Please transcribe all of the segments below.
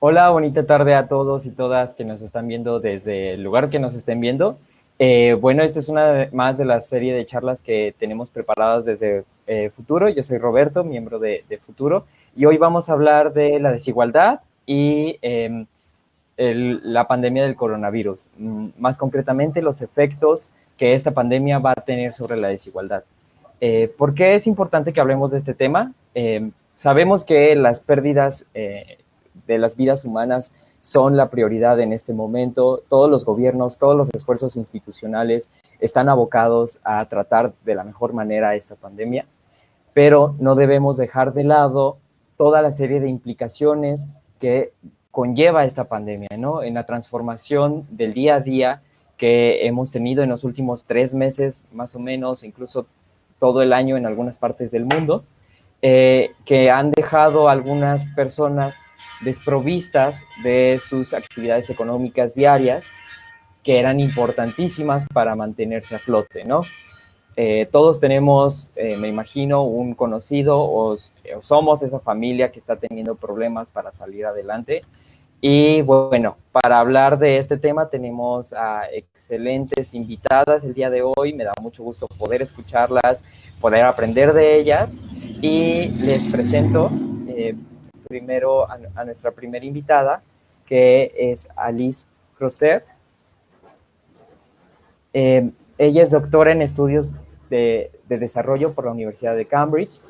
Hola, bonita tarde a todos y todas que nos están viendo desde el lugar que nos estén viendo. Bueno, esta es más de la serie de charlas que tenemos preparadas desde Futuro. Yo soy Roberto, miembro de Futuro, y hoy vamos a hablar de la desigualdad y la pandemia del coronavirus. Más concretamente, los efectos que esta pandemia va a tener sobre la desigualdad. ¿Por qué es importante que hablemos de este tema? Sabemos que las pérdidas de las vidas humanas son la prioridad en este momento. Todos los gobiernos, todos los esfuerzos institucionales están abocados a tratar de la mejor manera esta pandemia, pero no debemos dejar de lado toda la serie de implicaciones que conlleva esta pandemia, ¿no? En la transformación del día a día que hemos tenido en los últimos 3 meses, más o menos, incluso todo el año en algunas partes del mundo, que han dejado a algunas personas desprovistas de sus actividades económicas diarias, que eran importantísimas para mantenerse a flote, ¿no? Todos tenemos, me imagino, un conocido o somos esa familia que está teniendo problemas para salir adelante. Y bueno, para hablar de este tema tenemos a excelentes invitadas el día de hoy. Me da mucho gusto poder escucharlas, poder aprender de ellas. Y les presento primero a nuestra primera invitada, que es Alice Crosser. Ella es doctora en estudios de desarrollo por la Universidad de Cambridge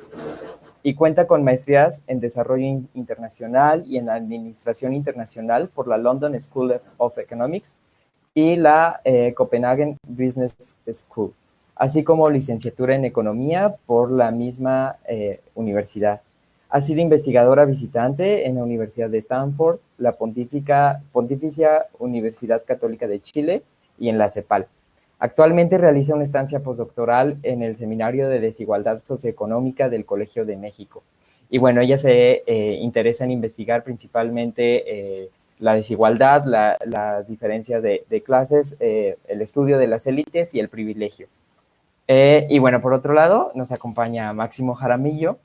y cuenta con maestrías en desarrollo internacional y en administración internacional por la London School of Economics y la Copenhagen Business School, así como licenciatura en economía por la misma universidad. Ha sido investigadora visitante en la Universidad de Stanford, la Pontificia Universidad Católica de Chile y en la CEPAL. Actualmente realiza una estancia postdoctoral en el Seminario de Desigualdad Socioeconómica del Colegio de México. Y bueno, ella se interesa en investigar principalmente la desigualdad, la diferencia de clases, el estudio de las élites y el privilegio. Y bueno, por otro lado, nos acompaña Máximo Jaramillo.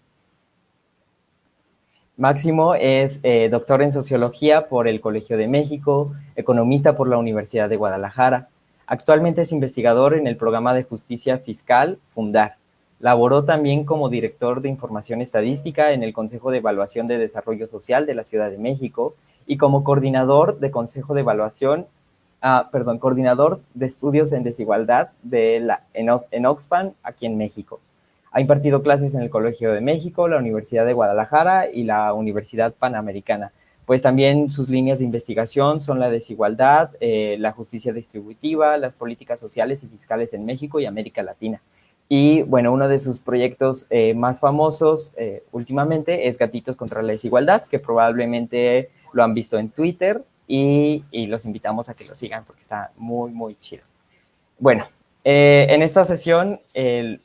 Máximo es doctor en sociología por el Colegio de México, economista por la Universidad de Guadalajara. Actualmente es investigador en el programa de justicia fiscal Fundar. Laboró también como director de información estadística en el Consejo de Evaluación de Desarrollo Social de la Ciudad de México y como coordinador de Consejo de Evaluación, coordinador de estudios en desigualdad en Oxfam, aquí en México. Ha impartido clases en el Colegio de México, la Universidad de Guadalajara y la Universidad Panamericana. Pues también sus líneas de investigación son la desigualdad, la justicia distributiva, las políticas sociales y fiscales en México y América Latina. Y bueno, uno de sus proyectos más famosos últimamente es Gatitos contra la Desigualdad, que probablemente lo han visto en Twitter y los invitamos a que lo sigan porque está muy, muy chido. Bueno, en esta sesión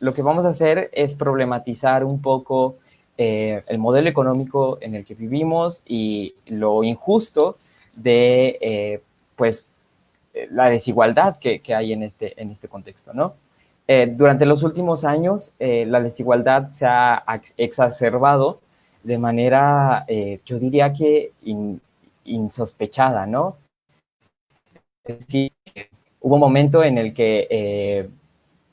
lo que vamos a hacer es problematizar un poco el modelo económico en el que vivimos y lo injusto de pues la desigualdad que hay en este contexto, ¿no? Durante los últimos años la desigualdad se ha exacerbado de manera, yo diría que insospechada, ¿no? Es decir, hubo un momento en el que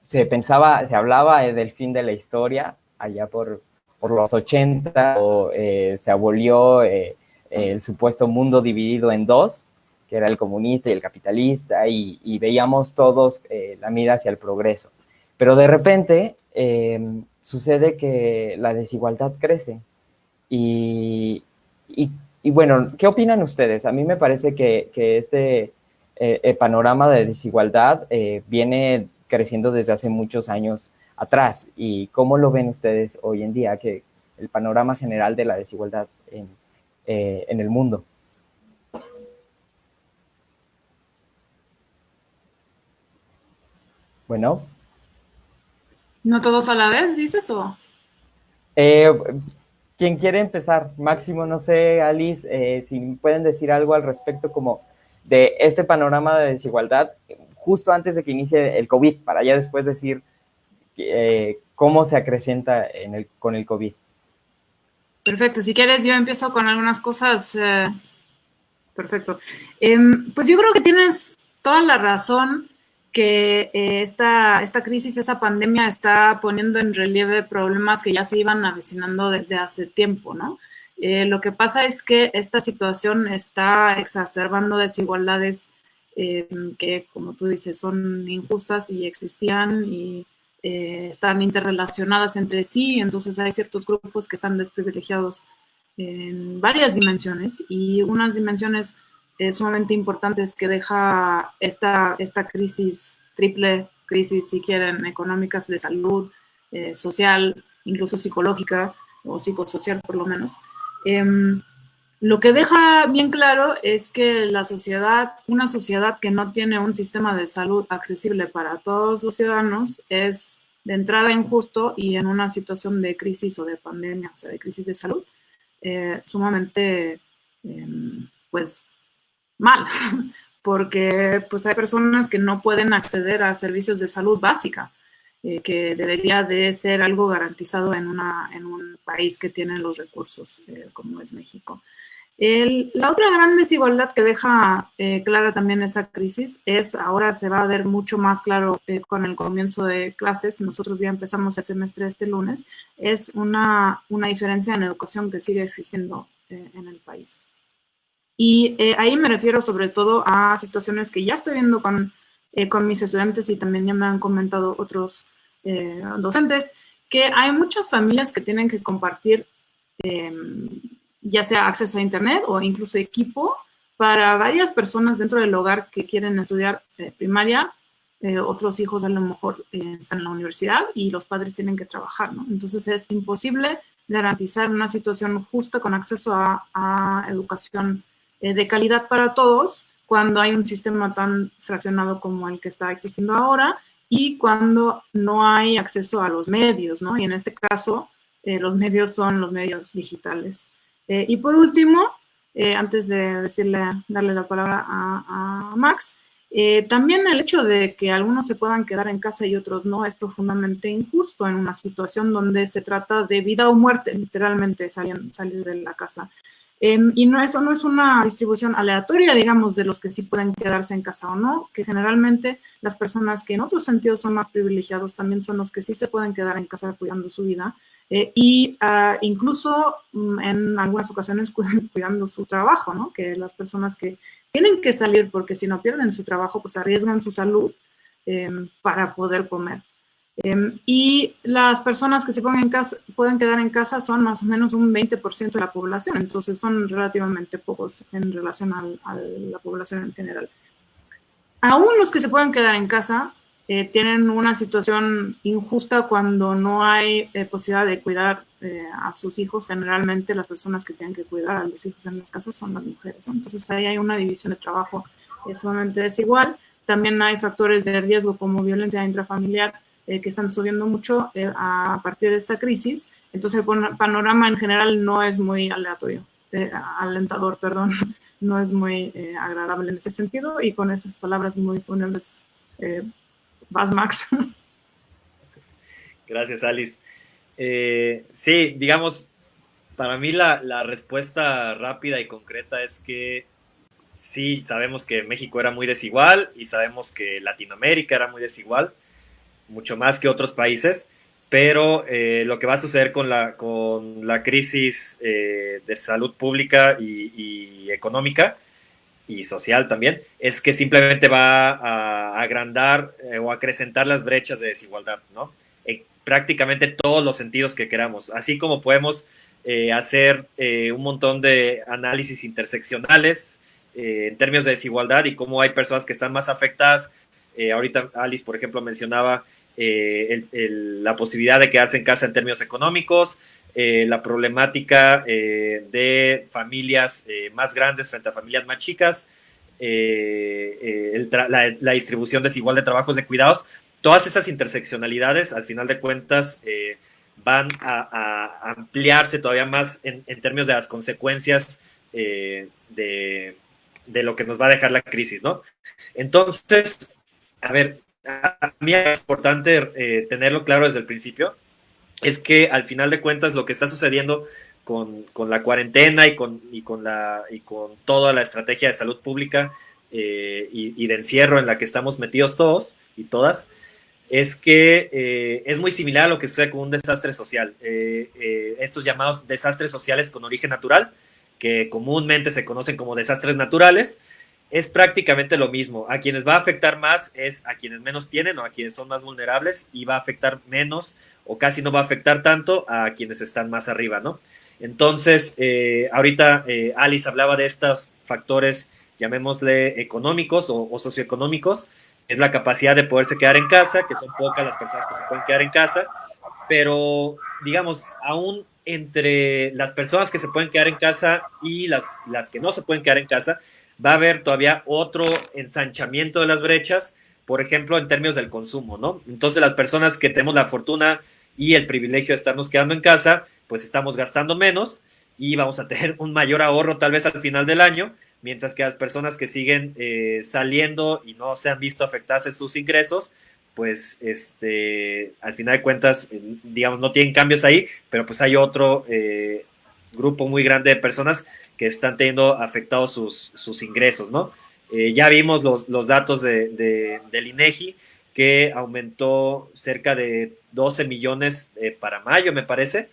se hablaba del fin de la historia allá por los 80, o se abolió el supuesto mundo dividido en dos, que era el comunista y el capitalista, y veíamos todos la mira hacia el progreso. Pero de repente sucede que la desigualdad crece y, y, y, bueno, ¿qué opinan ustedes? A mí me parece que este panorama de desigualdad viene creciendo desde hace muchos años atrás. ¿Y cómo lo ven ustedes hoy en día? Que el panorama general de la desigualdad en el mundo. Bueno, ¿No todos a la vez, dices o? eh, ¿quién quiere empezar? Máximo, no sé, Alice, si pueden decir algo al respecto como de este panorama de desigualdad justo antes de que inicie el COVID, para ya después decir cómo se acrecienta con el COVID. Perfecto, si quieres yo empiezo con algunas cosas Perfecto. Pues yo creo que tienes toda la razón que esta crisis, esta pandemia está poniendo en relieve problemas que ya se iban avecinando desde hace tiempo, ¿no? Lo que pasa es que esta situación está exacerbando desigualdades que, como tú dices, son injustas y existían y están interrelacionadas entre sí, entonces hay ciertos grupos que están desprivilegiados en varias dimensiones y unas dimensiones sumamente importantes que deja esta crisis, triple crisis, si quieren, económicas, de salud, social, incluso psicológica o psicosocial por lo menos. Lo que deja bien claro es que la sociedad, una sociedad que no tiene un sistema de salud accesible para todos los ciudadanos, es de entrada injusto y en una situación de crisis o de pandemia, o sea, de crisis de salud, sumamente, pues, mal, porque pues hay personas que no pueden acceder a servicios de salud básica, que debería de ser algo garantizado en un país que tiene los recursos, como es México. La otra gran desigualdad que deja clara también esta crisis es, ahora se va a ver mucho más claro con el comienzo de clases, nosotros ya empezamos el semestre este lunes, es una diferencia en educación que sigue existiendo en el país. Y ahí me refiero sobre todo a situaciones que ya estoy viendo con mis estudiantes y también ya me han comentado otros docentes, que hay muchas familias que tienen que compartir ya sea acceso a internet o incluso equipo para varias personas dentro del hogar que quieren estudiar primaria. Otros hijos a lo mejor están en la universidad y los padres tienen que trabajar, ¿no? Entonces es imposible garantizar una situación justa con acceso a educación de calidad para todos cuando hay un sistema tan fraccionado como el que está existiendo ahora y cuando no hay acceso a los medios, ¿no? Y en este caso, los medios son los medios digitales. Y por último, antes de darle la palabra a Max, también el hecho de que algunos se puedan quedar en casa y otros no es profundamente injusto en una situación donde se trata de vida o muerte, literalmente salir de la casa. Y no, eso no es una distribución aleatoria, digamos, de los que sí pueden quedarse en casa o no, que generalmente las personas que en otros sentidos son más privilegiados también son los que sí se pueden quedar en casa cuidando su vida y incluso en algunas ocasiones cuidando su trabajo, ¿no? Que las personas que tienen que salir porque si no pierden su trabajo, pues arriesgan su salud para poder comer. Y las personas que se pueden quedar en casa son más o menos un 20% de la población, entonces son relativamente pocos en relación a la población en general. Aún los que se pueden quedar en casa tienen una situación injusta cuando no hay posibilidad de cuidar a sus hijos. Generalmente las personas que tienen que cuidar a los hijos en las casas son las mujeres, ¿no? Entonces ahí hay una división de trabajo sumamente desigual. También hay factores de riesgo como violencia intrafamiliar que están subiendo mucho a partir de esta crisis. Entonces el panorama en general no es muy alentador, perdón, no es muy agradable en ese sentido. Y con esas palabras muy fúnebres, vas, Max. Gracias, Alice. Sí, digamos, para mí la respuesta rápida y concreta es que sí, sabemos que México era muy desigual y sabemos que Latinoamérica era muy desigual, mucho más que otros países, pero lo que va a suceder con la crisis de salud pública y económica y social también, es que simplemente va a agrandar o acrecentar las brechas de desigualdad, ¿no? En prácticamente todos los sentidos que queramos, así como podemos hacer un montón de análisis interseccionales en términos de desigualdad y cómo hay personas que están más afectadas. Ahorita Alice, por ejemplo, mencionaba la posibilidad de quedarse en casa en términos económicos, la problemática de familias más grandes frente a familias más chicas, la distribución desigual de trabajos de cuidados. Todas esas interseccionalidades, al final de cuentas, van a ampliarse todavía más en términos de las consecuencias de lo que nos va a dejar la crisis, ¿no? Entonces, a ver, a mí es importante tenerlo claro desde el principio, es que al final de cuentas lo que está sucediendo con la cuarentena y con toda la estrategia de salud pública y de encierro en la que estamos metidos todos y todas, es que es muy similar a lo que sucede con un desastre social. Estos llamados desastres sociales con origen natural, que comúnmente se conocen como desastres naturales, es prácticamente lo mismo. A quienes va a afectar más es a quienes menos tienen o a quienes son más vulnerables, y va a afectar menos o casi no va a afectar tanto a quienes están más arriba, ¿no? Entonces, ahorita Alice hablaba de estos factores, llamémosle económicos o socioeconómicos. Es la capacidad de poderse quedar en casa, que son pocas las personas que se pueden quedar en casa, pero digamos, aún entre las personas que se pueden quedar en casa y las que no se pueden quedar en casa, va a haber todavía otro ensanchamiento de las brechas, por ejemplo, en términos del consumo, ¿no? Entonces, las personas que tenemos la fortuna y el privilegio de estarnos quedando en casa, pues estamos gastando menos y vamos a tener un mayor ahorro tal vez al final del año, mientras que las personas que siguen saliendo y no se han visto afectarse sus ingresos, pues al final de cuentas, digamos, no tienen cambios ahí, pero pues hay otro grupo muy grande de personas que están teniendo afectados sus ingresos, ¿no? Ya vimos los datos del INEGI, que aumentó cerca de 12 millones para mayo, me parece.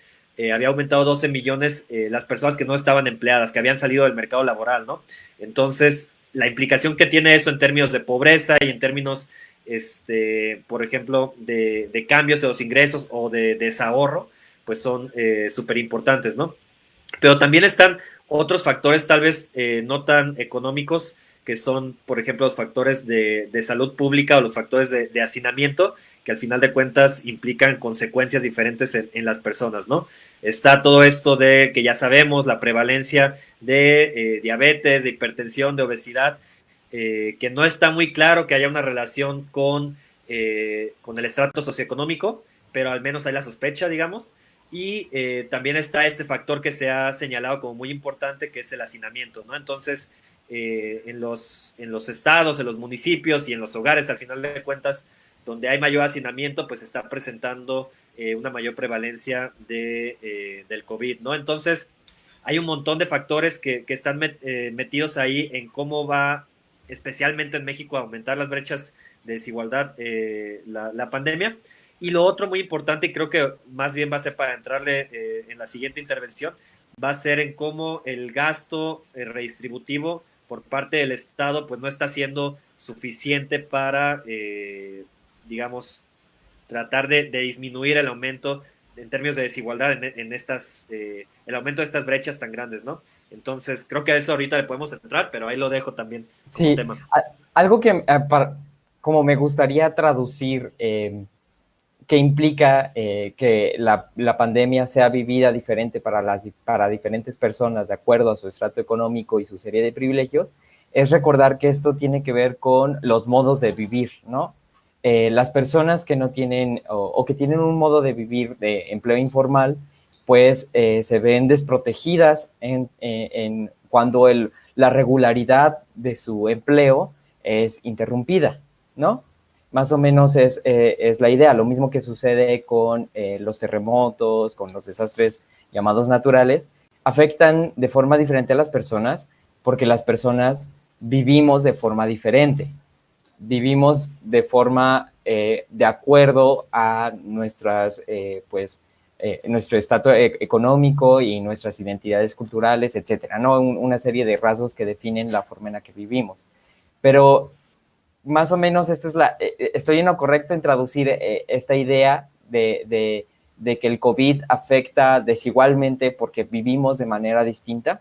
Había aumentado 12 millones las personas que no estaban empleadas, que habían salido del mercado laboral, ¿no? Entonces, la implicación que tiene eso en términos de pobreza y en términos, por ejemplo, de cambios de los ingresos o de desahorro, pues son súper importantes, ¿no? Pero también están otros factores tal vez no tan económicos, que son, por ejemplo, los factores de salud pública o los factores de hacinamiento, que al final de cuentas implican consecuencias diferentes en las personas, ¿no? Está todo esto de que ya sabemos, la prevalencia de diabetes, de hipertensión, de obesidad, que no está muy claro que haya una relación con el estrato socioeconómico, pero al menos hay la sospecha, digamos. Y también está este factor que se ha señalado como muy importante, que es el hacinamiento, ¿no? Entonces, en los estados, en los municipios y en los hogares, al final de cuentas, donde hay mayor hacinamiento, pues está presentando una mayor prevalencia del COVID, ¿no? Entonces, hay un montón de factores que están metidos ahí en cómo va, especialmente en México, a aumentar las brechas de desigualdad la pandemia. Y lo otro muy importante, y creo que más bien va a ser para entrarle en la siguiente intervención, va a ser en cómo el gasto redistributivo por parte del Estado pues no está siendo suficiente para, digamos, tratar de disminuir el aumento en términos de desigualdad en el aumento de estas brechas tan grandes, ¿no? Entonces, creo que a eso ahorita le podemos entrar, pero ahí lo dejo también como Sí, tema. algo que como me gustaría traducir, que implica que la pandemia sea vivida diferente para diferentes personas de acuerdo a su estrato económico y su serie de privilegios, es recordar que esto tiene que ver con los modos de vivir, ¿no? Las personas que no tienen o que tienen un modo de vivir de empleo informal, pues se ven desprotegidas cuando la regularidad de su empleo es interrumpida, ¿no? Más o menos es la idea. Lo mismo que sucede con los terremotos, con los desastres llamados naturales, afectan de forma diferente a las personas porque las personas vivimos de forma diferente. Vivimos de forma de acuerdo a nuestro estatus económico y nuestras identidades culturales, etcétera, ¿no? Una serie de rasgos que definen la forma en la que vivimos. Pero más o menos estoy en lo correcto en traducir esta idea de que el COVID afecta desigualmente porque vivimos de manera distinta.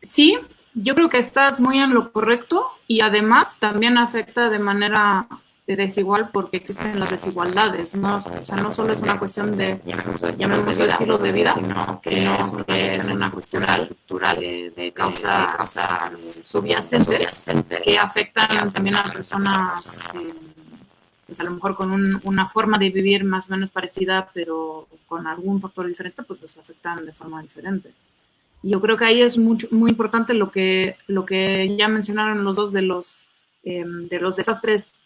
Sí, yo creo que estás muy en lo correcto y además también afecta de manera desigual porque existen las desigualdades, ¿no? O sea, no solo es una cuestión de, llamémoslo estilo de vida, sino que es una cuestión estructural de causas subyacentes que afectan también a personas, pues a lo mejor con una forma de vivir más o menos parecida, pero con algún factor diferente, pues los afectan de forma diferente. Y yo creo que ahí es muy importante lo que ya mencionaron los dos de los desastres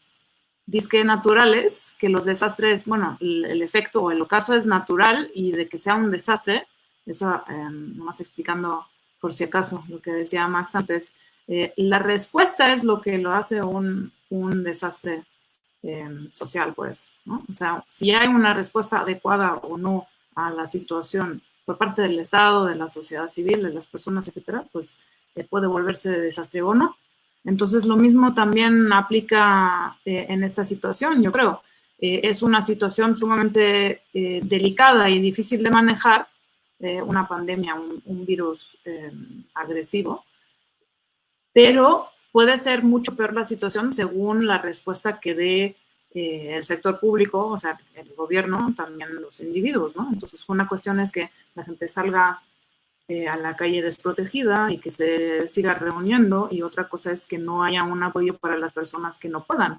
disque naturales, que los desastres, bueno, el efecto o el ocaso es natural y de que sea un desastre, eso nomás explicando por si acaso lo que decía Max antes, la respuesta es lo que lo hace un desastre social, pues, ¿no? O sea, si hay una respuesta adecuada o no a la situación por parte del Estado, de la sociedad civil, de las personas, etcétera, pues puede volverse de desastre o no. Entonces, lo mismo también aplica en esta situación, yo creo. Es una situación sumamente delicada y difícil de manejar, una pandemia, un virus agresivo, pero puede ser mucho peor la situación según la respuesta que dé el sector público, o sea, el gobierno, también los individuos, ¿no? Entonces, una cuestión es que la gente salga a la calle desprotegida y que se siga reuniendo, y otra cosa es que no haya un apoyo para las personas que no puedan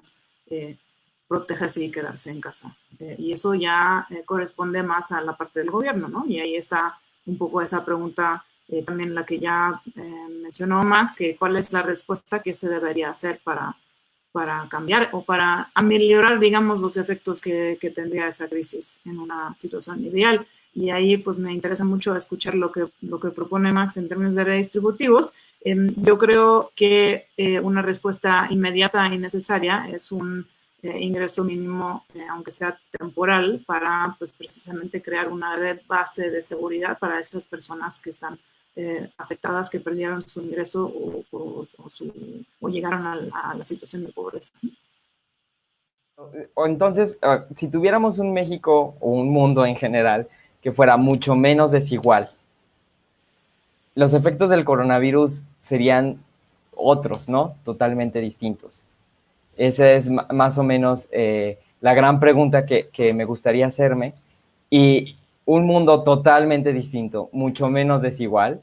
protegerse y quedarse en casa. Y eso ya corresponde más a la parte del gobierno, ¿no? Y ahí está un poco esa pregunta también la que ya mencionó Max, que cuál es la respuesta que se debería hacer para cambiar o para ameliorar, digamos, los efectos que tendría esa crisis en una situación ideal. Y ahí pues me interesa mucho escuchar lo que propone Max en términos de redistributivos. Yo creo que una respuesta inmediata y necesaria es un ingreso mínimo, aunque sea temporal, para pues precisamente crear una red base de seguridad para esas personas que están afectadas, que perdieron su ingreso o llegaron a la situación de pobreza. O entonces, si tuviéramos un México o un mundo en general que fuera mucho menos desigual, los efectos del coronavirus serían otros, ¿no? Totalmente distintos. Esa es más o menos la gran pregunta que me gustaría hacerme. Y un mundo totalmente distinto, mucho menos desigual,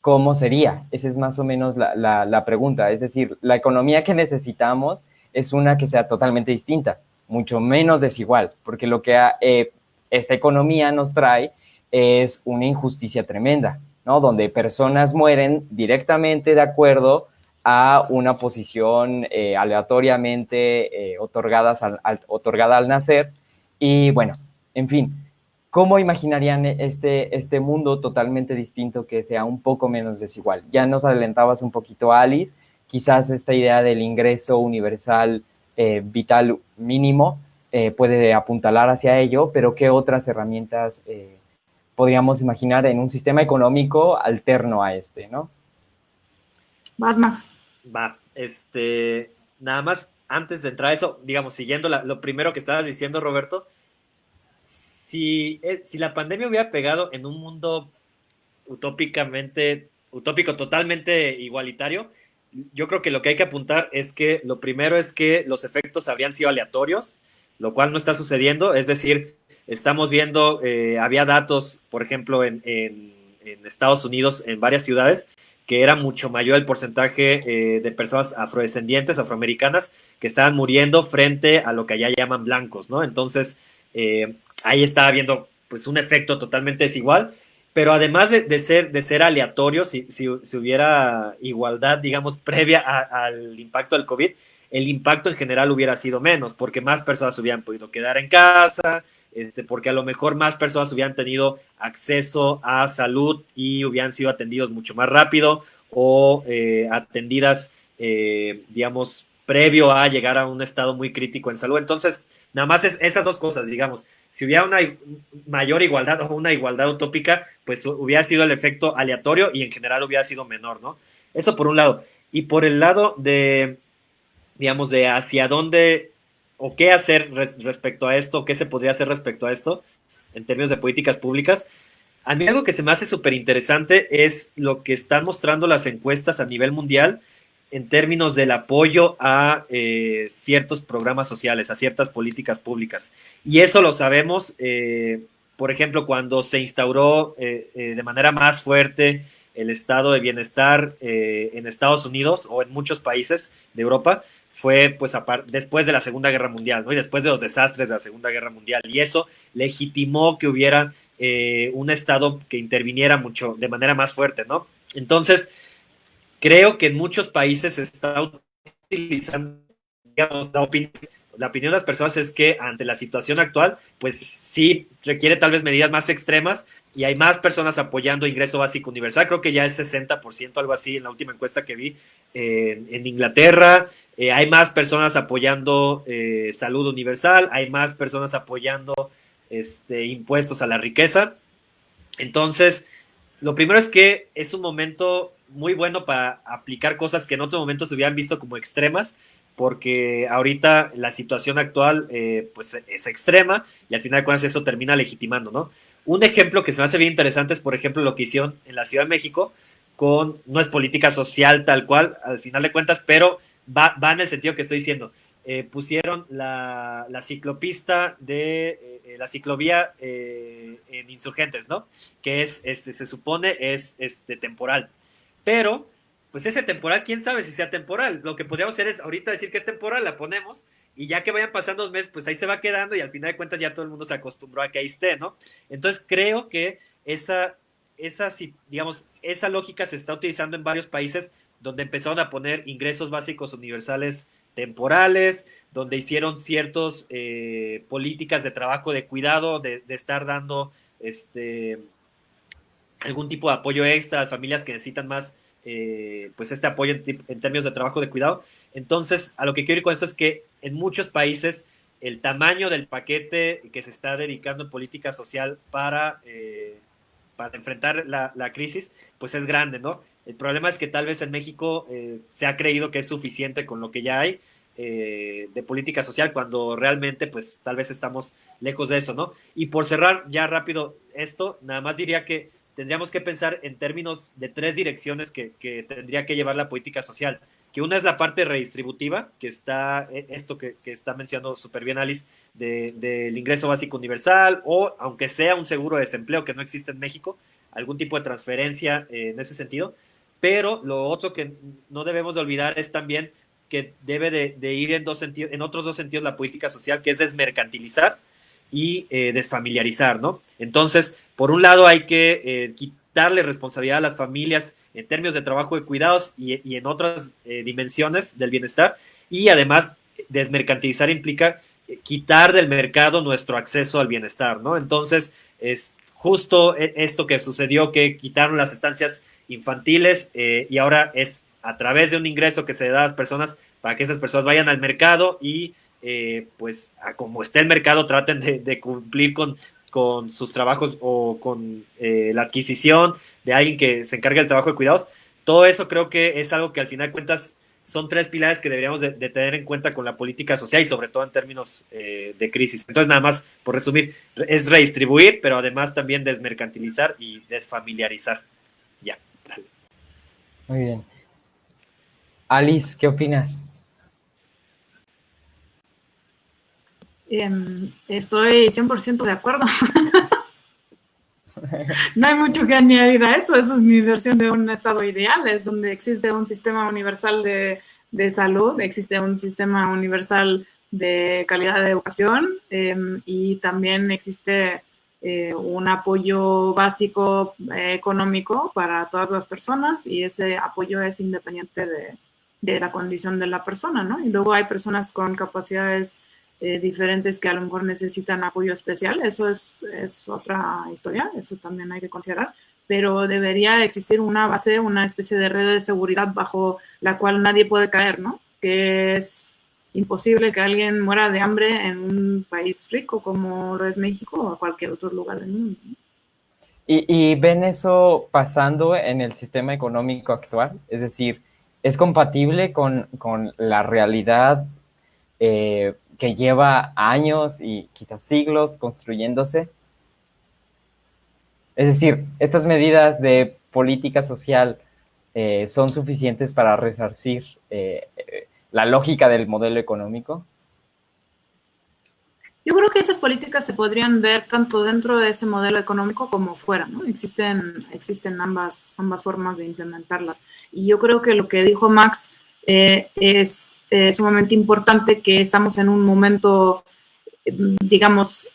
¿cómo sería? Esa es más o menos la pregunta. Es decir, la economía que necesitamos es una que sea totalmente distinta, mucho menos desigual, porque lo que esta economía nos trae es una injusticia tremenda, ¿no? Donde personas mueren directamente de acuerdo a una posición aleatoriamente otorgada al nacer. Y bueno, en fin, ¿cómo imaginarían este mundo totalmente distinto que sea un poco menos desigual? Ya nos adelantabas un poquito, Alice, quizás esta idea del ingreso universal vital mínimo puede apuntalar hacia ello, pero ¿qué otras herramientas podríamos imaginar en un sistema económico alterno a este, ¿no? Vas, Max. Va, nada más antes de entrar a eso, digamos, siguiendo lo primero que estabas diciendo, Roberto, si la pandemia hubiera pegado en un mundo utópico, totalmente igualitario, yo creo que lo que hay que apuntar es que lo primero es que los efectos habrían sido aleatorios, lo cual no está sucediendo, es decir, estamos viendo, había datos, por ejemplo, en Estados Unidos, en varias ciudades, que era mucho mayor el porcentaje de personas afrodescendientes, afroamericanas, que estaban muriendo frente a lo que allá llaman blancos, ¿no? Entonces, ahí estaba viendo pues un efecto totalmente desigual, pero además de ser aleatorio, si hubiera igualdad, digamos, previa al impacto del COVID, el impacto en general hubiera sido menos, porque más personas hubieran podido quedar en casa, porque a lo mejor más personas hubieran tenido acceso a salud y hubieran sido atendidos mucho más rápido o atendidas, digamos, previo a llegar a un estado muy crítico en salud. Entonces, nada más esas dos cosas, digamos. Si hubiera una mayor igualdad o una igualdad utópica, pues hubiera sido el efecto aleatorio y en general hubiera sido menor, ¿no? Eso por un lado. Y por el lado de, digamos, de hacia dónde o qué hacer respecto a esto, qué se podría hacer respecto a esto en términos de políticas públicas, a mí algo que se me hace súper interesante es lo que están mostrando las encuestas a nivel mundial en términos del apoyo a ciertos programas sociales, a ciertas políticas públicas. Y eso lo sabemos, por ejemplo, cuando se instauró de manera más fuerte el estado de bienestar en Estados Unidos o en muchos países de Europa, fue pues después de la Segunda Guerra Mundial, ¿no? Y después de los desastres de la Segunda Guerra Mundial. Y eso legitimó que hubiera un estado que interviniera mucho, de manera más fuerte, ¿no? Entonces, creo que en muchos países se está utilizando digamos, la opinión de las personas es que ante la situación actual, pues sí requiere tal vez medidas más extremas y hay más personas apoyando ingreso básico universal. Creo que ya es 60%, algo así, en la última encuesta que vi en Inglaterra. Hay más personas apoyando salud universal, hay más personas apoyando impuestos a la riqueza. Entonces, lo primero es que es un momento muy bueno para aplicar cosas que en otros momentos se hubieran visto como extremas, porque ahorita la situación actual pues es extrema y al final de cuentas eso termina legitimando, ¿no? Un ejemplo que se me hace bien interesante es, por ejemplo, lo que hicieron en la Ciudad de México no es política social tal cual, al final de cuentas, pero va en el sentido que estoy diciendo. Pusieron la ciclopista de la ciclovía en Insurgentes, ¿no? Que es, se supone es temporal. Pero pues ese temporal, quién sabe si sea temporal. Lo que podríamos hacer es ahorita decir que es temporal, la ponemos, y ya que vayan pasando los meses, pues ahí se va quedando, y al final de cuentas ya todo el mundo se acostumbró a que ahí esté, ¿no? Entonces creo que digamos, esa lógica se está utilizando en varios países donde empezaron a poner ingresos básicos universales temporales, donde hicieron ciertas políticas de trabajo de cuidado, de estar dando algún tipo de apoyo extra a las familias que necesitan más pues apoyo en términos de trabajo de cuidado. Entonces, a lo que quiero ir con esto es que en muchos países el tamaño del paquete que se está dedicando en política social para enfrentar la crisis, pues es grande, ¿no? El problema es que tal vez en México se ha creído que es suficiente con lo que ya hay de política social, cuando realmente pues tal vez estamos lejos de eso, ¿no? Y por cerrar ya rápido esto, nada más diría que tendríamos que pensar en términos de 3 direcciones que tendría que llevar la política social, que una es la parte redistributiva, que está esto que está mencionando súper bien Alice, del ingreso básico universal, o aunque sea un seguro de desempleo que no existe en México, algún tipo de transferencia en ese sentido. Pero lo otro que no debemos de olvidar es también que debe de ir en otros dos sentidos la política social, que es desmercantilizar y desfamiliarizar, ¿no? Entonces, por un lado hay que quitarle responsabilidad a las familias en términos de trabajo de cuidados y en otras dimensiones del bienestar, y además desmercantilizar implica quitar del mercado nuestro acceso al bienestar, ¿no? Entonces, es justo esto que sucedió, que quitaron las estancias infantiles y ahora es a través de un ingreso que se da a las personas para que esas personas vayan al mercado y pues como esté el mercado traten de cumplir con sus trabajos o con la adquisición de alguien que se encargue del trabajo de cuidados. Todo eso creo que es algo que al final de cuentas son 3 pilares que deberíamos de tener en cuenta con la política social y sobre todo en términos de crisis. Entonces, nada más, por resumir, es redistribuir, pero además también desmercantilizar y desfamiliarizar. Ya, gracias. Muy bien. Alice, ¿qué opinas? Estoy 100% de acuerdo. No hay mucho que añadir a eso. Esa es mi versión de un estado ideal, es donde existe un sistema universal de salud, existe un sistema universal de calidad de educación y también existe un apoyo básico económico para todas las personas, y ese apoyo es independiente de la condición de la persona, ¿no? Y luego hay personas con capacidades diferentes que a lo mejor necesitan apoyo especial. Eso es otra historia, eso también hay que considerar, pero debería existir una base, una especie de red de seguridad bajo la cual nadie puede caer, ¿no? Que es imposible que alguien muera de hambre en un país rico como lo es México o cualquier otro lugar del mundo, ¿no? ¿Y ven eso pasando en el sistema económico actual? Es decir, ¿es compatible con la realidad que lleva años y quizás siglos construyéndose? Es decir, ¿estas medidas de política social son suficientes para resarcir la lógica del modelo económico? Yo creo que esas políticas se podrían ver tanto dentro de ese modelo económico como fuera, ¿no? Existen ambas formas de implementarlas. Y yo creo que lo que dijo Max es sumamente importante, que estamos en un momento, digamos,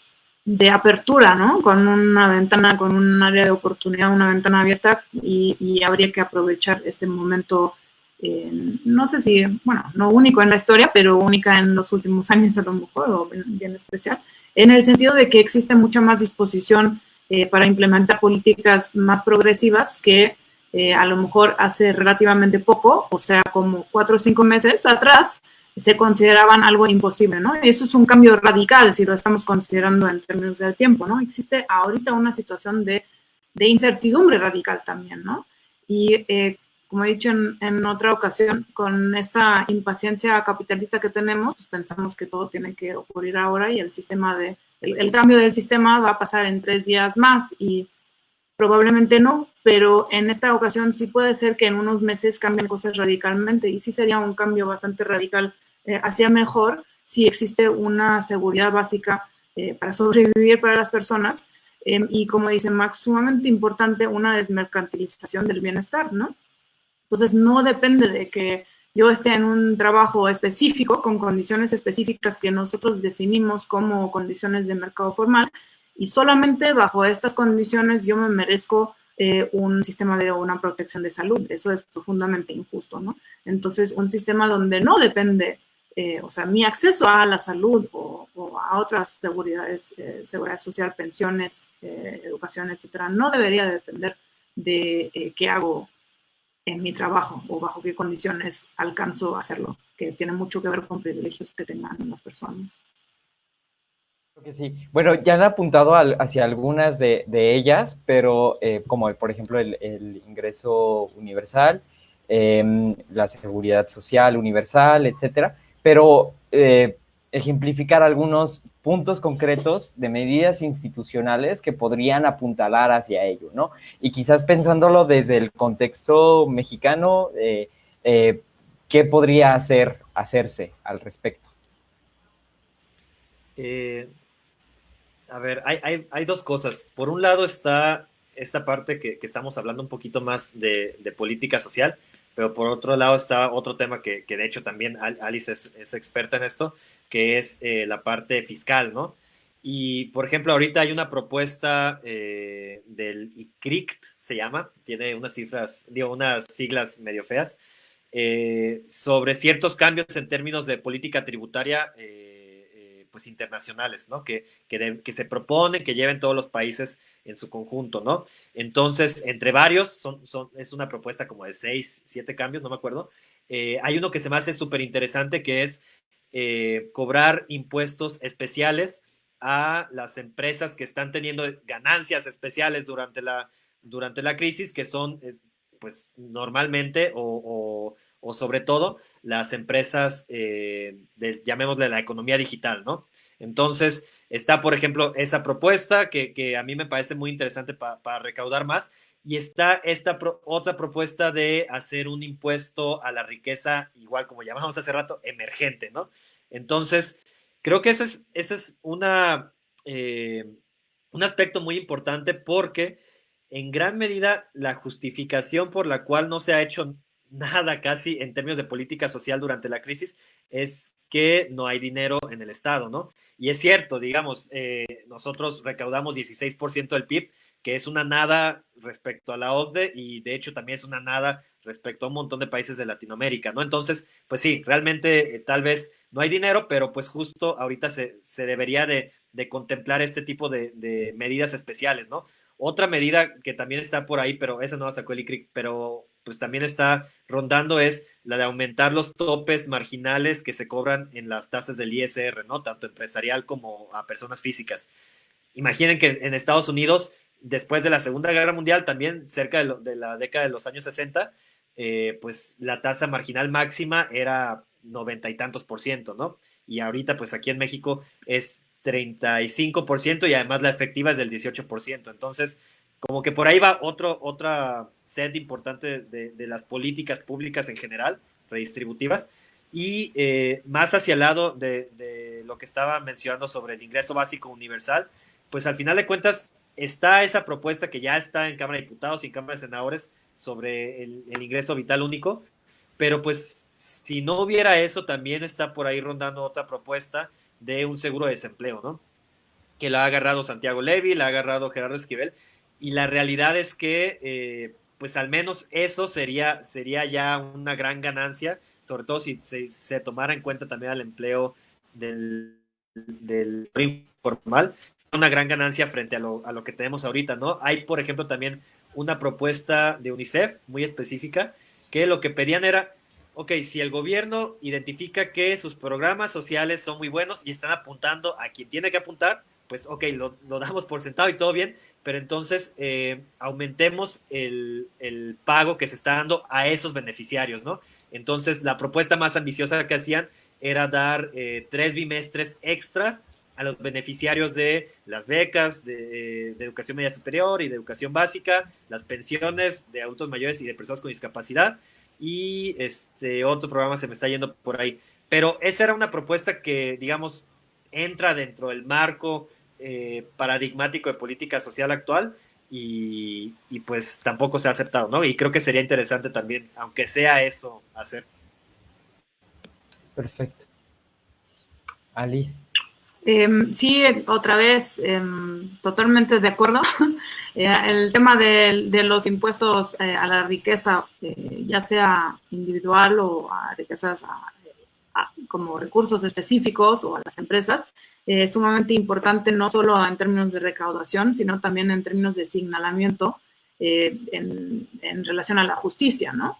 de apertura, ¿no? Con una ventana, con un área de oportunidad, una ventana abierta, y habría que aprovechar este momento no sé si, bueno, no único en la historia, pero única en los últimos años a lo mejor, o bien especial, en el sentido de que existe mucha más disposición para implementar políticas más progresivas que a lo mejor hace relativamente poco, o sea, como 4 o 5 meses atrás, se consideraban algo imposible, ¿no? Y eso es un cambio radical si lo estamos considerando en términos del tiempo, ¿no? Existe ahorita una situación de incertidumbre radical también, ¿no? Y como he dicho en otra ocasión, con esta impaciencia capitalista que tenemos, pues pensamos que todo tiene que ocurrir ahora y el cambio del sistema va a pasar en 3 días más y probablemente no, pero en esta ocasión sí puede ser que en unos meses cambien cosas radicalmente y sí sería un cambio bastante radical hacia mejor si existe una seguridad básica para sobrevivir para las personas y como dice Max, sumamente importante una desmercantilización del bienestar, ¿no? Entonces, no depende de que yo esté en un trabajo específico, con condiciones específicas que nosotros definimos como condiciones de mercado formal, y solamente bajo estas condiciones yo me merezco un sistema de una protección de salud. Eso es profundamente injusto, ¿no? Entonces, un sistema donde no depende, o sea, mi acceso a la salud o a otras seguridades, seguridad social, pensiones, educación, etcétera, no debería depender de qué hago en mi trabajo o bajo qué condiciones alcanzo a hacerlo, que tiene mucho que ver con privilegios que tengan las personas. Creo que sí. Bueno, ya han apuntado hacia algunas de ellas, pero como por ejemplo el ingreso universal, la seguridad social universal, etcétera, pero ejemplificar algunos puntos concretos de medidas institucionales que podrían apuntalar hacia ello, ¿no? Y quizás pensándolo desde el contexto mexicano, ¿qué podría hacerse al respecto? A ver, hay dos cosas. Por un lado está esta parte que estamos hablando un poquito más de política social, pero por otro lado está otro tema que de hecho también Alice es experta en esto, que es la parte fiscal, ¿no? Y por ejemplo, ahorita hay una propuesta del ICRICT, se llama, tiene unas cifras, digo, unas siglas medio feas, sobre ciertos cambios en términos de política tributaria pues internacionales, ¿no? Que se proponen que lleven todos los países en su conjunto, ¿no? Entonces, entre varios, es una propuesta como de 6, 7 cambios, no me acuerdo. Hay uno que se me hace súper interesante que es cobrar impuestos especiales a las empresas que están teniendo ganancias especiales durante la crisis, que son, pues, normalmente o sobre todo las empresas, llamémosle la economía digital, ¿no? Entonces, está, por ejemplo, esa propuesta que a mí me parece muy interesante para recaudar más, y está esta otra propuesta de hacer un impuesto a la riqueza, igual como llamamos hace rato, emergente, ¿no? Entonces, creo que eso es un aspecto muy importante porque en gran medida la justificación por la cual no se ha hecho nada casi en términos de política social durante la crisis es que no hay dinero en el Estado, ¿no? Y es cierto, digamos, nosotros recaudamos 16% del PIB, que es una nada respecto a la OCDE y de hecho también es una nada respecto a un montón de países de Latinoamérica, ¿no? Entonces, pues sí, realmente tal vez no hay dinero, pero pues justo ahorita se debería de contemplar este tipo de medidas especiales, ¿no? Otra medida que también está por ahí, pero esa no la sacó el ICRIC, pero pues también está rondando es la de aumentar los topes marginales que se cobran en las tasas del ISR, ¿no? Tanto empresarial como a personas físicas. Imaginen que en Estados Unidos, después de la Segunda Guerra Mundial, también cerca de la década de los años 60, pues la tasa marginal máxima era 90 y tantos por ciento, ¿no? Y ahorita, pues aquí en México es 35% y además la efectiva es del 18%. Entonces, como que por ahí va otra set importante de las políticas públicas en general, redistributivas, y más hacia el lado de lo que estaba mencionando sobre el ingreso básico universal, pues al final de cuentas está esa propuesta que ya está en Cámara de Diputados y en Cámara de Senadores sobre el ingreso vital único, pero pues si no hubiera eso, también está por ahí rondando otra propuesta de un seguro de desempleo, ¿no? Que la ha agarrado Santiago Levy, la ha agarrado Gerardo Esquivel, y la realidad es que pues al menos eso sería ya una gran ganancia, sobre todo si se tomara en cuenta también el empleo del informal, una gran ganancia frente a lo que tenemos ahorita, ¿no? Hay, por ejemplo, también una propuesta de UNICEF muy específica, que lo que pedían era, ok, si el gobierno identifica que sus programas sociales son muy buenos y están apuntando a quien tiene que apuntar, pues ok, lo damos por sentado y todo bien, pero entonces aumentemos el pago que se está dando a esos beneficiarios, ¿no? Entonces, la propuesta más ambiciosa que hacían era dar 3 bimestres extras a los beneficiarios de las becas de educación media superior y de educación básica, las pensiones de adultos mayores y de personas con discapacidad, y otro programa se me está yendo por ahí. Pero esa era una propuesta que, digamos, entra dentro del marco paradigmático de política social actual y pues tampoco se ha aceptado, ¿no? Y creo que sería interesante también, aunque sea eso, hacer. Perfecto. Ali. Sí, otra vez, totalmente de acuerdo. El tema de los impuestos a la riqueza, ya sea individual o a riquezas como recursos específicos o a las empresas, es sumamente importante no solo en términos de recaudación, sino también en términos de señalamiento en relación a la justicia, ¿no?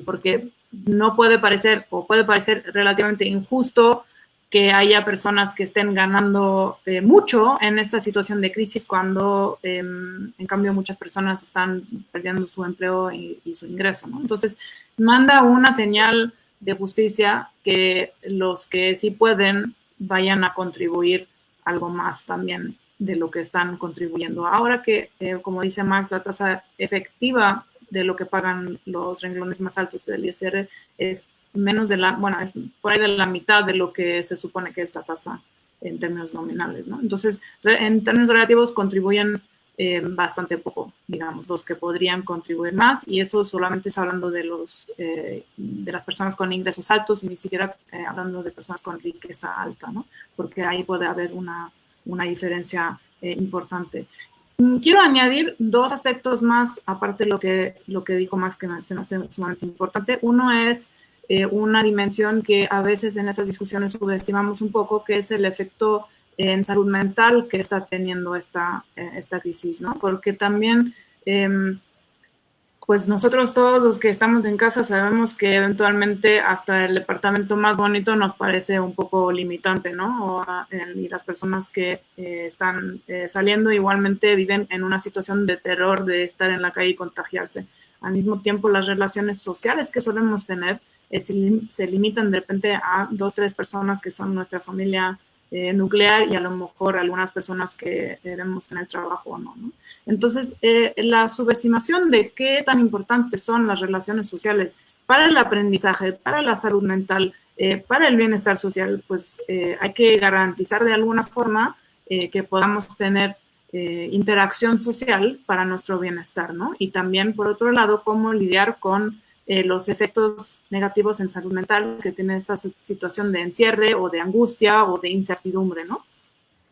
Porque no puede parecer o puede parecer relativamente injusto que haya personas que estén ganando mucho en esta situación de crisis cuando en cambio muchas personas están perdiendo su empleo y su ingreso, ¿no? Entonces, manda una señal de justicia que los que sí pueden vayan a contribuir algo más también de lo que están contribuyendo. Ahora que, como dice Max, la tasa efectiva de lo que pagan los renglones más altos del ISR es menos de es por ahí de la mitad de lo que se supone que es la tasa en términos nominales, ¿no? Entonces, en términos relativos contribuyen bastante poco, digamos, los que podrían contribuir más, y eso solamente es hablando de las personas con ingresos altos y ni siquiera hablando de personas con riqueza alta, ¿no? Porque ahí puede haber una diferencia importante. Quiero añadir 2 aspectos más, aparte de lo que dijo Max, que se me hace sumamente importante. Uno es una dimensión que a veces en esas discusiones subestimamos un poco, que es el efecto en salud mental que está teniendo esta crisis, ¿no? Porque también, pues nosotros todos los que estamos en casa sabemos que eventualmente hasta el departamento más bonito nos parece un poco limitante, ¿no? Y las personas que están saliendo igualmente viven en una situación de terror de estar en la calle y contagiarse. Al mismo tiempo, las relaciones sociales que solemos tener se limitan de repente a 2, 3 personas que son nuestra familia nuclear y a lo mejor algunas personas que vemos en el trabajo o no, ¿no? Entonces, la subestimación de qué tan importantes son las relaciones sociales para el aprendizaje, para la salud mental, para el bienestar social, pues hay que garantizar de alguna forma que podamos tener interacción social para nuestro bienestar, ¿no? Y también, por otro lado, cómo lidiar con los efectos negativos en salud mental que tiene esta situación de encierre o de angustia o de incertidumbre, ¿no?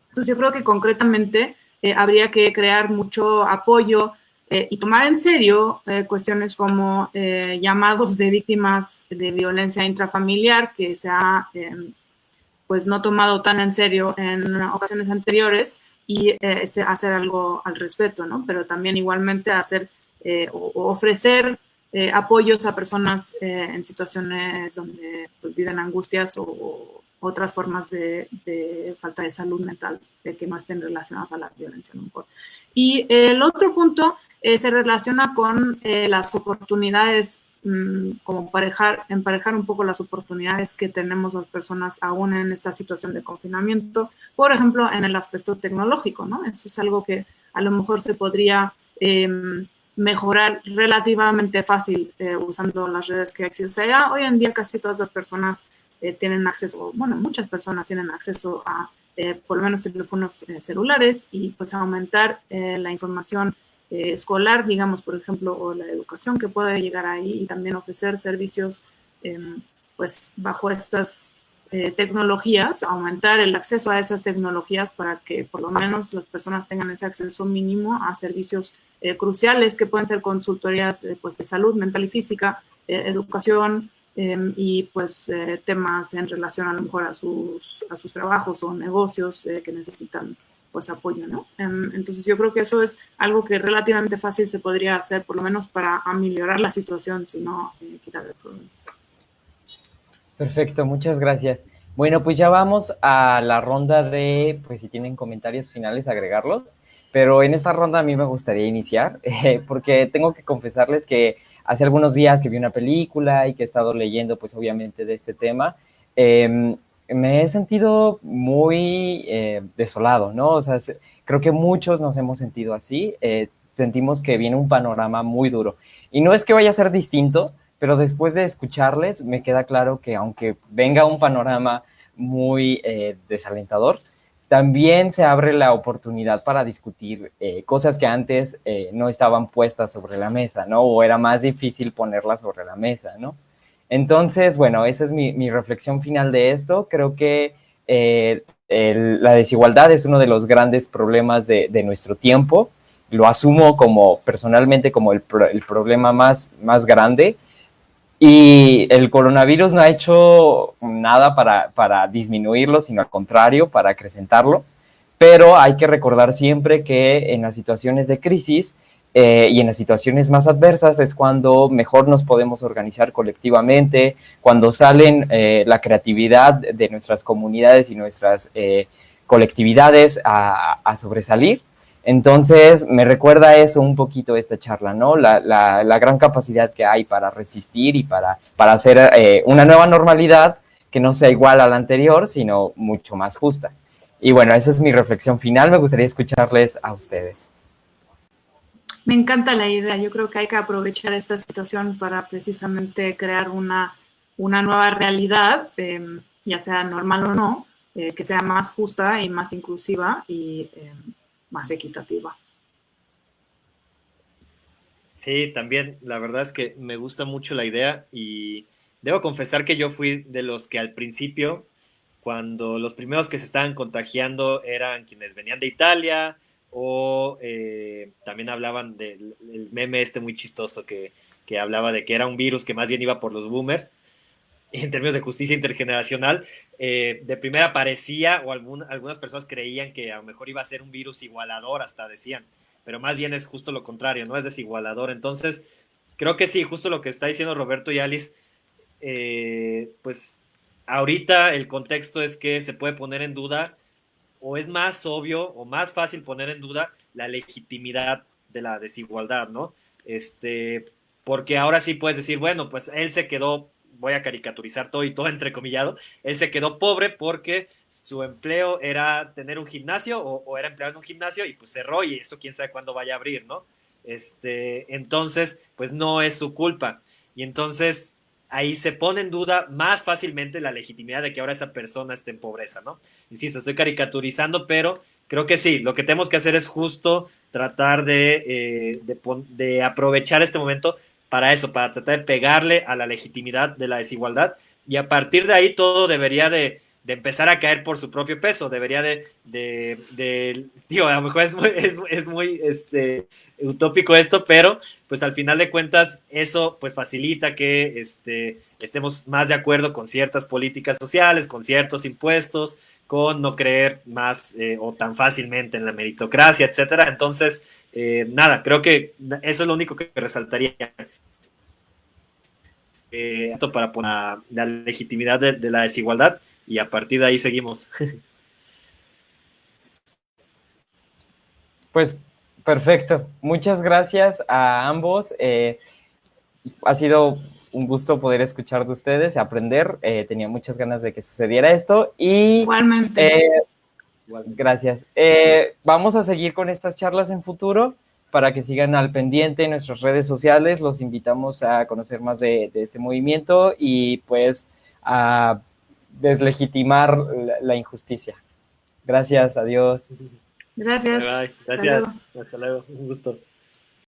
Entonces yo creo que concretamente habría que crear mucho apoyo y tomar en serio cuestiones como llamados de víctimas de violencia intrafamiliar, que se ha pues no tomado tan en serio en ocasiones anteriores, y hacer algo al respecto, ¿no? Pero también igualmente hacer o ofrecer apoyos a personas en situaciones donde pues viven angustias o otras formas de falta de salud mental que no estén relacionadas a la violencia, ¿no? Y el otro punto se relaciona con las oportunidades, como emparejar un poco las oportunidades que tenemos las personas aún en esta situación de confinamiento, por ejemplo, en el aspecto tecnológico, ¿no? Eso es algo que a lo mejor se podría mejorar relativamente fácil usando las redes que existen. O sea, ya hoy en día casi todas las personas tienen acceso, bueno, muchas personas tienen acceso a por lo menos teléfonos celulares, y pues aumentar la información escolar, digamos, por ejemplo, o la educación que puede llegar ahí, y también ofrecer servicios pues bajo estas tecnologías, aumentar el acceso a esas tecnologías para que por lo menos las personas tengan ese acceso mínimo a servicios cruciales que pueden ser consultorías pues, de salud mental y física, educación y pues temas en relación a lo mejor a sus trabajos o negocios que necesitan pues apoyo, ¿no? Entonces yo creo que eso es algo que relativamente fácil se podría hacer, por lo menos para ameliorar la situación, si no quitar el problema. Perfecto, muchas gracias. Bueno, pues ya vamos a la ronda de, pues si tienen comentarios finales, agregarlos. Pero en esta ronda a mí me gustaría iniciar, porque tengo que confesarles que hace algunos días que vi una película y que he estado leyendo, pues obviamente de este tema, me he sentido muy desolado, ¿no? O sea, creo que muchos nos hemos sentido así, sentimos que viene un panorama muy duro. Y no es que vaya a ser distinto, pero después de escucharles me queda claro que aunque venga un panorama muy desalentador, también se abre la oportunidad para discutir cosas que antes no estaban puestas sobre la mesa, ¿no? O era más difícil ponerlas sobre la mesa, ¿no? Entonces, bueno, esa es mi reflexión final de esto. Creo que la desigualdad es uno de los grandes problemas de nuestro tiempo. Lo asumo como personalmente como el problema más grande. Y el coronavirus no ha hecho nada para disminuirlo, sino al contrario, para acrecentarlo. Pero hay que recordar siempre que en las situaciones de crisis y en las situaciones más adversas es cuando mejor nos podemos organizar colectivamente, cuando salen la creatividad de nuestras comunidades y nuestras colectividades a sobresalir. Entonces, me recuerda eso un poquito esta charla, ¿no? La gran capacidad que hay para resistir y para hacer una nueva normalidad que no sea igual a la anterior, sino mucho más justa. Y bueno, esa es mi reflexión final. Me gustaría escucharles a ustedes. Me encanta la idea. Yo creo que hay que aprovechar esta situación para precisamente crear una nueva realidad, ya sea normal o no, que sea más justa y más inclusiva y más equitativa. Sí, también la verdad es que me gusta mucho la idea y debo confesar que yo fui de los que al principio, cuando los primeros que se estaban contagiando eran quienes venían de Italia o también hablaban del meme este muy chistoso que hablaba de que era un virus que más bien iba por los boomers, en términos de justicia intergeneracional, de primera parecía, o algunas personas creían que a lo mejor iba a ser un virus igualador, hasta decían, pero más bien es justo lo contrario, no es desigualador. Entonces, creo que sí, justo lo que está diciendo Roberto y Alice, pues ahorita el contexto es que se puede poner en duda, o es más obvio o más fácil poner en duda la legitimidad de la desigualdad, ¿no? Porque ahora sí puedes decir, bueno, pues él se quedó, voy a caricaturizar todo y todo entrecomillado, él se quedó pobre porque su empleo era tener un gimnasio o era empleado en un gimnasio y pues cerró y eso quién sabe cuándo vaya a abrir, ¿no? Entonces, pues no es su culpa. Y entonces ahí se pone en duda más fácilmente la legitimidad de que ahora esa persona esté en pobreza, ¿no? Insisto, estoy caricaturizando, pero creo que sí, lo que tenemos que hacer es justo tratar de aprovechar este momento para eso, para tratar de pegarle a la legitimidad de la desigualdad y a partir de ahí todo debería de empezar a caer por su propio peso, debería digo, a lo mejor es muy utópico esto, pero pues al final de cuentas eso pues facilita que estemos más de acuerdo con ciertas políticas sociales, con ciertos impuestos, con no creer más o tan fácilmente en la meritocracia, etcétera. Entonces, nada, creo que eso es lo único que resaltaría. Para poner la legitimidad de la desigualdad y a partir de ahí seguimos. Pues perfecto. Muchas gracias a ambos. Ha sido un gusto poder escuchar de ustedes y aprender. Tenía muchas ganas de que sucediera esto. Y igualmente. Gracias. Vamos a seguir con estas charlas en futuro para que sigan al pendiente en nuestras redes sociales. Los invitamos a conocer más de este movimiento y pues a deslegitimar la injusticia. Gracias, adiós. Gracias. Bye, bye. Gracias. Hasta luego. Un gusto.